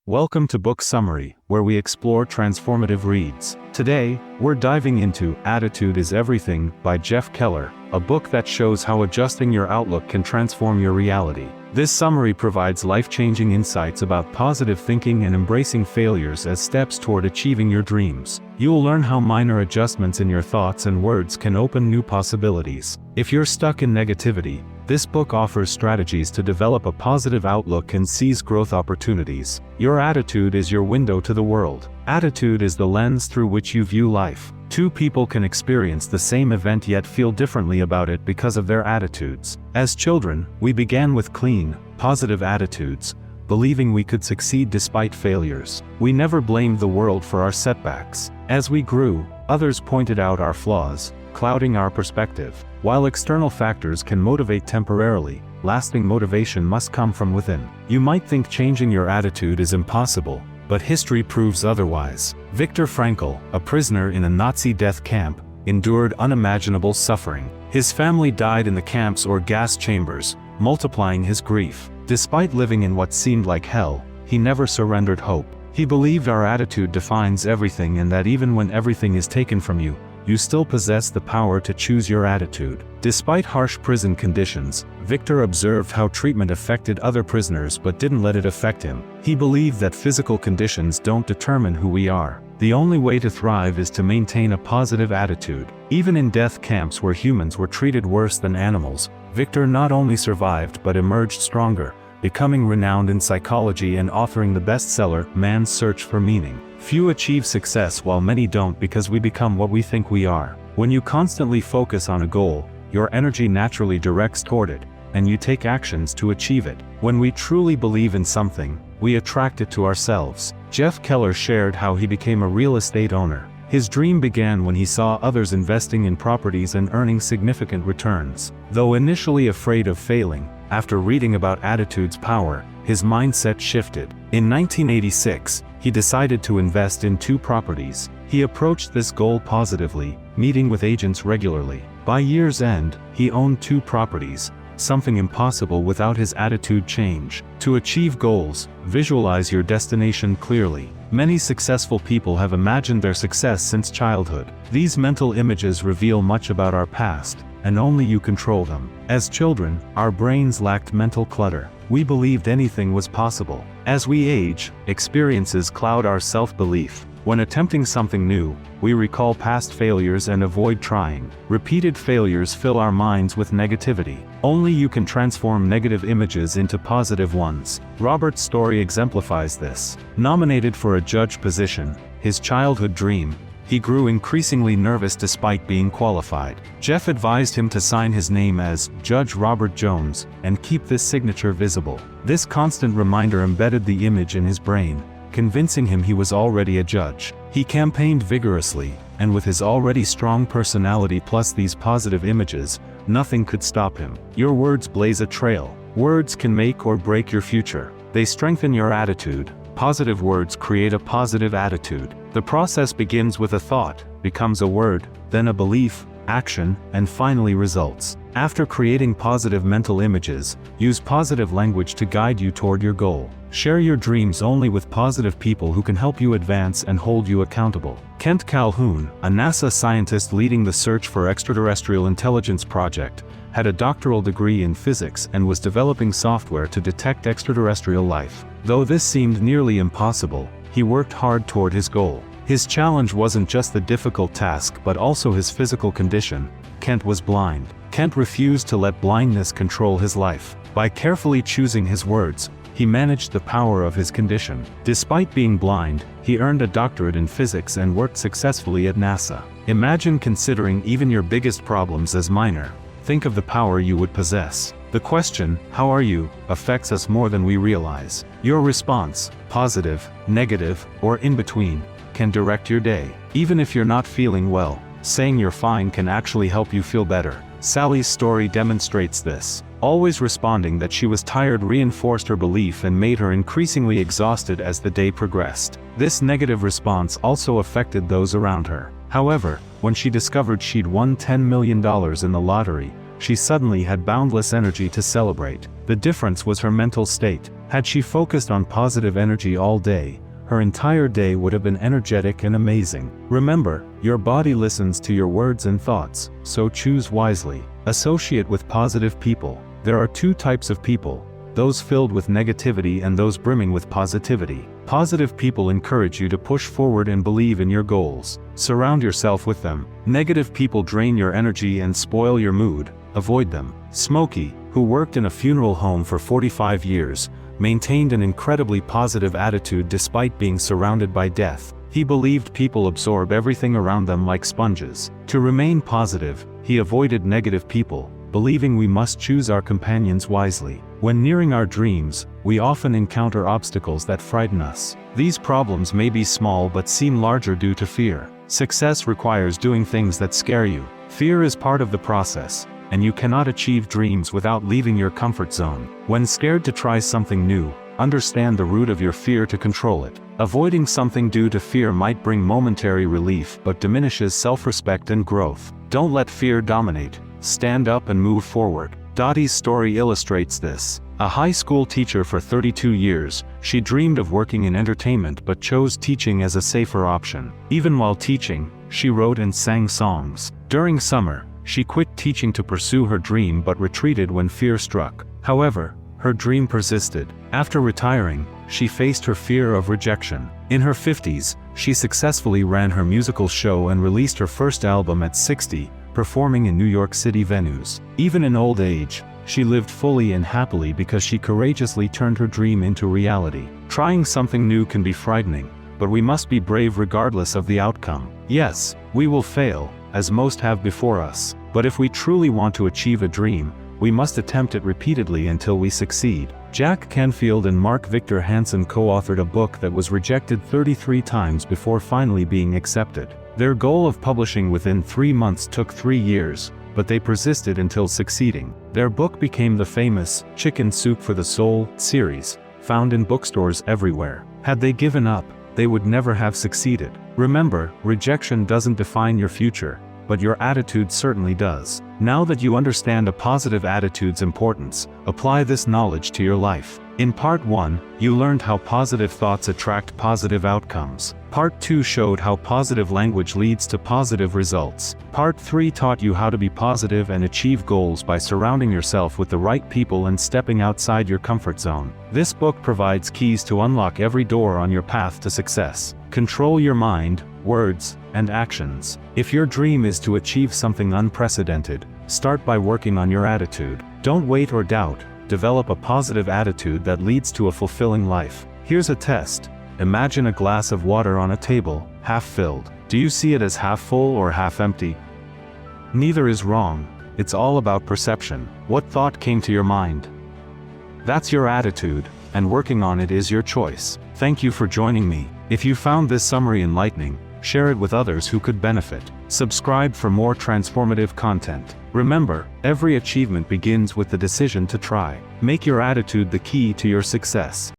Welcome to Book Summary, where we explore transformative reads. Today, we're diving into Attitude is Everything by Jeff Keller, a book that shows how adjusting your outlook can transform your reality. This summary provides life-changing insights about positive thinking and embracing failures as steps toward achieving your dreams. You'll learn how minor adjustments in your thoughts and words can open new possibilities. If you're stuck in negativity, this book offers strategies to develop a positive outlook and seize growth opportunities. Your attitude is your window to the world. Attitude is the lens through which you view life. Two people can experience the same event yet feel differently about it because of their attitudes. As children, we began with clean, positive attitudes, believing we could succeed despite failures. We never blamed the world for our setbacks. As we grew, others pointed out our flaws, clouding our perspective. While external factors can motivate temporarily, lasting motivation must come from within. You might think changing your attitude is impossible, but history proves otherwise. Viktor Frankl, a prisoner in a Nazi death camp, endured unimaginable suffering. His family died in the camps or gas chambers, multiplying his grief. Despite living in what seemed like hell, he never surrendered hope. He believed our attitude defines everything and that even when everything is taken from you, you still possess the power to choose your attitude. Despite harsh prison conditions, Victor observed how treatment affected other prisoners but didn't let it affect him. He believed that physical conditions don't determine who we are. The only way to thrive is to maintain a positive attitude. Even in death camps where humans were treated worse than animals, Victor not only survived but emerged stronger, becoming renowned in psychology and authoring the bestseller, Man's Search for Meaning. Few achieve success while many don't because we become what we think we are. When you constantly focus on a goal, your energy naturally directs toward it, and you take actions to achieve it. When we truly believe in something, we attract it to ourselves. Jeff Keller shared how he became a real estate owner. His dream began when he saw others investing in properties and earning significant returns. Though initially afraid of failing, after reading about attitude's power, his mindset shifted. In 1986, he decided to invest in 2 properties. He approached this goal positively, meeting with agents regularly. By year's end, he owned 2 properties, something impossible without his attitude change. To achieve goals, visualize your destination clearly. Many successful people have imagined their success since childhood. These mental images reveal much about our past, and only you control them. As children, our brains lacked mental clutter. We believed anything was possible. As we age, experiences cloud our self-belief. When attempting something new, we recall past failures and avoid trying. Repeated failures fill our minds with negativity. Only you can transform negative images into positive ones. Robert's story exemplifies this. Nominated for a judge position, his childhood dream, he grew increasingly nervous despite being qualified. Jeff advised him to sign his name as Judge Robert Jones and keep this signature visible. This constant reminder embedded the image in his brain, convincing him he was already a judge. He campaigned vigorously, and with his already strong personality plus these positive images, nothing could stop him. Your words blaze a trail. Words can make or break your future. They strengthen your attitude. Positive words create a positive attitude. The process begins with a thought, becomes a word, then a belief, action, and finally results. After creating positive mental images, use positive language to guide you toward your goal. Share your dreams only with positive people who can help you advance and hold you accountable. Kent Calhoun, a NASA scientist leading the Search for Extraterrestrial Intelligence project, had a doctoral degree in physics and was developing software to detect extraterrestrial life. Though this seemed nearly impossible, he worked hard toward his goal. His challenge wasn't just the difficult task but also his physical condition. Kent was blind. Kent refused to let blindness control his life. By carefully choosing his words, he managed the power of his condition. Despite being blind, he earned a doctorate in physics and worked successfully at NASA. Imagine considering even your biggest problems as minor. Think of the power you would possess. The question, "How are you?" affects us more than we realize. Your response, positive, negative, or in between, can direct your day. Even if you're not feeling well, saying you're fine can actually help you feel better. Sally's story demonstrates this. Always responding that she was tired reinforced her belief and made her increasingly exhausted as the day progressed. This negative response also affected those around her. However, when she discovered she'd won $10 million in the lottery, she suddenly had boundless energy to celebrate. The difference was her mental state. Had she focused on positive energy all day, her entire day would have been energetic and amazing. Remember, your body listens to your words and thoughts, so choose wisely. Associate with positive people. There are two types of people: those filled with negativity and those brimming with positivity. Positive people encourage you to push forward and believe in your goals. Surround yourself with them. Negative people drain your energy and spoil your mood. Avoid them. Smokey, who worked in a funeral home for 45 years, maintained an incredibly positive attitude despite being surrounded by death. He believed people absorb everything around them like sponges. To remain positive, he avoided negative people, believing we must choose our companions wisely. When nearing our dreams, we often encounter obstacles that frighten us. These problems may be small but seem larger due to fear. Success requires doing things that scare you. Fear is part of the process, and you cannot achieve dreams without leaving your comfort zone. When scared to try something new, understand the root of your fear to control it. Avoiding something due to fear might bring momentary relief but diminishes self-respect and growth. Don't let fear dominate. Stand up and move forward. Dottie's story illustrates this. A high school teacher for 32 years, she dreamed of working in entertainment but chose teaching as a safer option. Even while teaching, she wrote and sang songs. During summer, she quit teaching to pursue her dream but retreated when fear struck. However, her dream persisted. After retiring, she faced her fear of rejection. In her 50s, she successfully ran her musical show and released her first album at 60, performing in New York City venues. Even in old age, she lived fully and happily because she courageously turned her dream into reality. Trying something new can be frightening, but we must be brave regardless of the outcome. Yes, we will fail, as most have before us, but if we truly want to achieve a dream, we must attempt it repeatedly until we succeed. Jack Canfield and Mark Victor Hansen co-authored a book that was rejected 33 times before finally being accepted. Their goal of publishing within 3 months took 3 years, but they persisted until succeeding. Their book became the famous Chicken Soup for the Soul series, found in bookstores everywhere. Had they given up, they would never have succeeded. Remember, rejection doesn't define your future, but your attitude certainly does. Now that you understand a positive attitude's importance, apply this knowledge to your life. In Part 1, you learned how positive thoughts attract positive outcomes. Part 2 showed how positive language leads to positive results. Part 3 taught you how to be positive and achieve goals by surrounding yourself with the right people and stepping outside your comfort zone. This book provides keys to unlock every door on your path to success. Control your mind, words, and actions. If your dream is to achieve something unprecedented, start by working on your attitude. Don't wait or doubt. Develop a positive attitude that leads to a fulfilling life. Here's a test. Imagine a glass of water on a table, half filled. Do you see it as half full or half empty? Neither is wrong. It's all about perception. What thought came to your mind? That's your attitude, and working on it is your choice. Thank you for joining me. If you found this summary enlightening, share it with others who could benefit. Subscribe for more transformative content. Remember, every achievement begins with the decision to try. Make your attitude the key to your success.